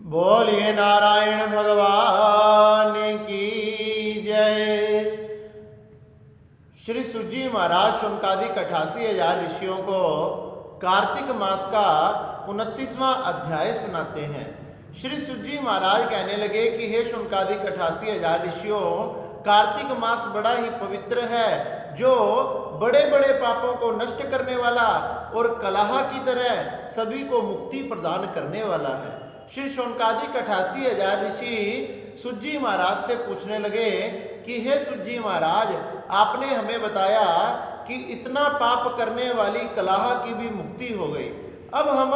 बोलिए नारायण भगवान की जय। श्री सुजी महाराज शुनकादिक 88,000 ऋषियों को कार्तिक मास का 29वां अध्याय सुनाते हैं। श्री सुजी महाराज कहने लगे कि हे शुनकादिक 88,000 ऋषियों, कार्तिक मास बड़ा ही पवित्र है, जो बड़े बड़े पापों को नष्ट करने वाला और कलह की तरह सभी को मुक्ति प्रदान करने वाला है। श्री शौनकादिक 88,000 ऋषि सुजी महाराज से पूछने लगे कि हे सुजी महाराज, आपने हमें बताया कि इतना पाप करने वाली कलह की भी मुक्ति हो गई। अब हम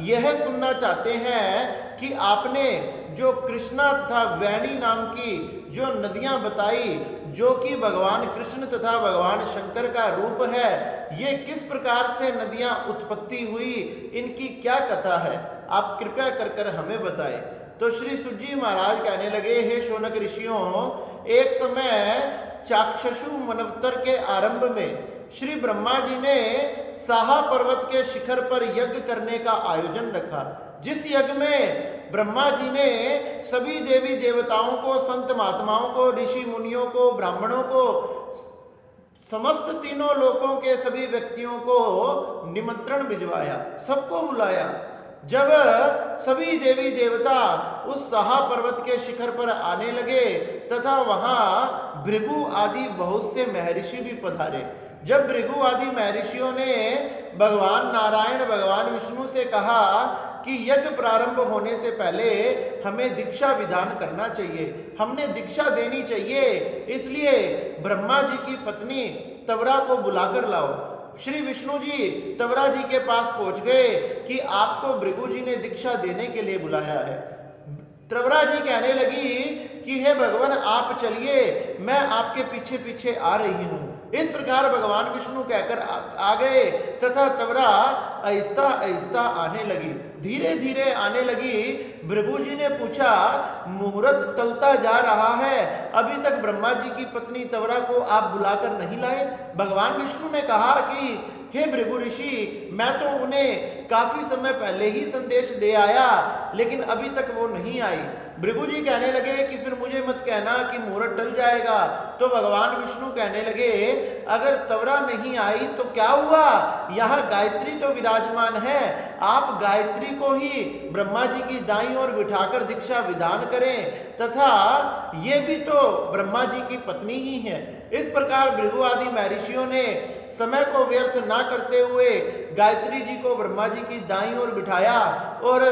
यह सुनना चाहते हैं कि आपने जो कृष्णा तथा वैणी नाम की जो नदियां बताई, जो कि भगवान कृष्ण तथा भगवान शंकर का रूप है, ये किस प्रकार से नदियां उत्पत्ति हुई, इनकी क्या कथा है, आप कृपया कर कर हमें बताएं। तो श्री सुजी महाराज कहने लगे, हे शौनक ऋषियों, एक समय चाक्षुषु मनवतर के आरंभ में श्री ब्रह्मा जी ने साहा पर्वत के शिखर पर यज्ञ करने का आयोजन रखा, जिस यज्ञ में ब्रह्मा जी ने सभी देवी देवताओं को, संत महात्माओं को, ऋषि मुनियों को, ब्राह्मणों को, समस्त तीनों लोकों के सभी व्यक्तियों को निमंत्रण भिजवाया, सबको बुलाया। जब सभी देवी देवता उस साहा पर्वत के शिखर पर आने लगे तथा वहां भृगु आदि बहुत से महर्षि भी पधारे। जब भृगु आदि महर्षियों ने भगवान नारायण, भगवान विष्णु से कहा कि यज्ञ प्रारंभ होने से पहले हमें दीक्षा विधान करना चाहिए, हमने दीक्षा देनी चाहिए, इसलिए ब्रह्मा जी की पत्नी तवरा को बुलाकर लाओ। श्री विष्णु जी तवरा जी के पास पहुंच गए कि आपको भृगु जी ने दीक्षा देने के लिए बुलाया है। तवरा जी कहने लगी कि हे भगवान, आप चलिए, मैं आपके पीछे पीछे आ रही हूं। इस प्रकार भगवान विष्णु कहकर आ गए तथा तवरा आहिस्ता आहिस्ता आने लगी, धीरे धीरे आने लगी। भृगु जी ने पूछा, मुहूर्त टलता जा रहा है, अभी तक ब्रह्मा जी की पत्नी तवरा को आप बुलाकर नहीं लाए। भगवान विष्णु ने कहा कि हे भृगु ऋषि, मैं तो उन्हें काफी समय पहले ही संदेश दे आया, लेकिन अभी तक वो नहीं आई। भृगु जी कहने लगे कि फिर मुझे मत कहना कि मुहूर्त टल जाएगा। तो भगवान विष्णु कहने लगे, अगर तवरा नहीं आई तो क्या हुआ, यहाँ गायत्री तो विराजमान है, आप गायत्री को ही ब्रह्मा जी की दाईं ओर बिठाकर दीक्षा विधान करें, तथा ये भी तो ब्रह्मा जी की पत्नी ही है। इस प्रकार भृगु आदि महर्षियों ने समय को व्यर्थ ना करते हुए गायत्री जी को ब्रह्मा जी की दाईं ओर बिठाया और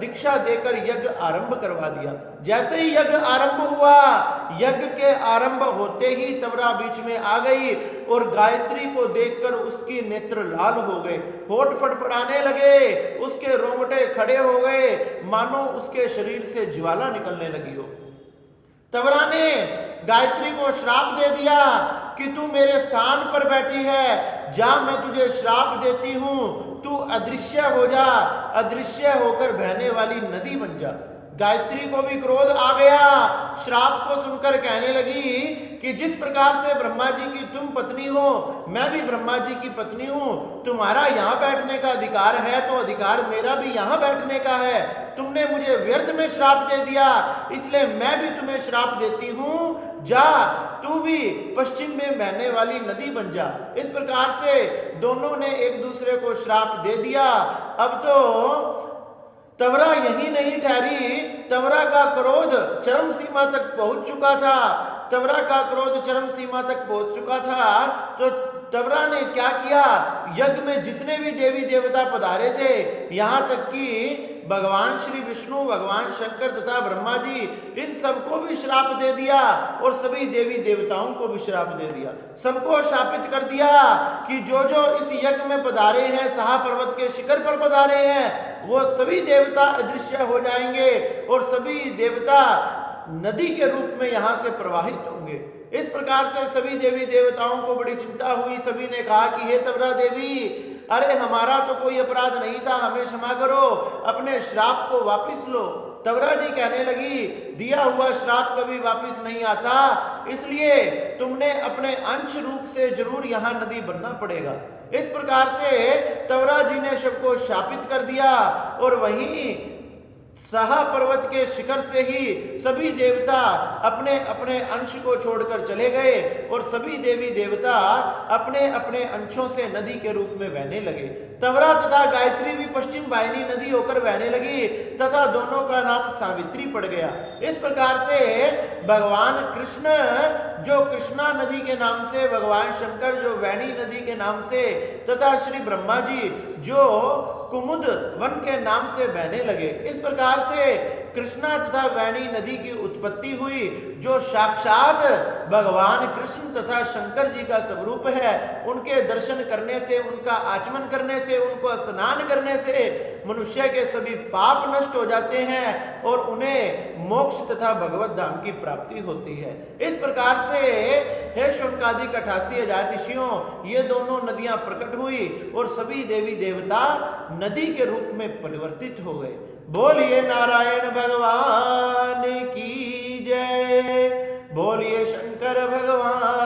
दीक्षा देकर यज्ञ आरंभ करवा दिया। जैसे ही यज्ञ आरंभ हुआ, यज्ञ के आरंभ होते ही तवरा बीच में आ गई और गायत्री को देखकर उसकी नेत्र लाल हो गए, होठ फड़फड़ाने लगे, उसके रोंगटे खड़े हो गए, मानो उसके शरीर से ज्वाला निकलने लगी हो। तवरा ने गायत्री को श्राप दे दिया कि तू मेरे स्थान पर बैठी है, जा, मैं तुझे श्राप देती हूं, तू अदृश्य हो जा, अदृश्य होकर बहने वाली नदी बन जा। गायत्री को भी क्रोध आ गया, श्राप को सुनकर कहने लगी कि जिस प्रकार से ब्रह्मा जी की तुम पत्नी हो, मैं भी ब्रह्मा जी की पत्नी हूं, तुम्हारा यहाँ बैठने का अधिकार है तो अधिकार मेरा भी यहाँ बैठने का है। तुमने मुझे व्यर्थ में श्राप दे दिया, इसलिए मैं भी तुम्हें श्राप देती हूं, जा, तू भी पश्चिम में बहने वाली नदी बन जा। इस प्रकार से दोनों ने एक दूसरे को श्राप दे दिया। अब तो तवरा यही नहीं ठहरी, तवरा का क्रोध चरम सीमा तक पहुंच चुका था। तवरा का क्रोध चरम सीमा तक पहुंच चुका था तो तवरा ने क्या किया, यज्ञ में जितने भी देवी देवता पधारे थे, यहां तक कि भगवान श्री विष्णु, भगवान शंकर तथा ब्रह्मा जी, इन सबको भी श्राप दे दिया और सभी देवी देवताओं को भी श्राप दे दिया। सबको शापित कर दिया कि जो जो इस यज्ञ में पधारे हैं, साहा पर्वत के शिखर पर पधारे हैं, वो सभी देवता अदृश्य हो जाएंगे और सभी देवता नदी के रूप में यहां से प्रवाहित होंगे। इस प्रकार से सभी देवी देवताओं को बड़ी चिंता हुई। सभी ने कहा कि हे तवरा देवी, अरे हमारा तो कोई अपराध नहीं था, हमें क्षमा करो, अपने श्राप को वापस लो। तवरा जी कहने लगी, दिया हुआ श्राप कभी वापस नहीं आता, इसलिए तुमने अपने अंश रूप से जरूर यहाँ नदी बनना पड़ेगा। इस प्रकार से तवरा जी ने सबको शापित कर दिया और वहीं सहा पर्वत के शिखर से ही सभी देवता अपने अपने अंश को छोड़कर चले गए और सभी देवी देवता अपने अपने अंशों से नदी के रूप में बहने लगे। तवरा तथा गायत्री भी पश्चिम वाहिनी नदी होकर बहने लगी तथा दोनों का नाम सावित्री पड़ गया। इस प्रकार से भगवान कृष्ण जो कृष्णा नदी के नाम से, भगवान शंकर जो वैणी नदी के नाम से तथा श्री ब्रह्मा जी जो कुमुद वन के नाम से बहने लगे। इस प्रकार से कृष्णा तथा वैणी नदी की उत्पत्ति हुई जो साक्षात भगवान कृष्ण तथा शंकर जी का स्वरूप है। उनके दर्शन करने से, उनका आचमन करने से, उनको स्नान करने से मनुष्य के सभी पाप नष्ट हो जाते हैं और उन्हें मोक्ष तथा भगवत धाम की प्राप्ति होती है। इस प्रकार से हे शौनकादिक 88,000 ऋषियों, ये दोनों नदियां प्रकट हुई और सभी देवी देवता नदी के रूप में परिवर्तित हो गए। बोलिए नारायण भगवान की जय, बोलिए शंकर भगवान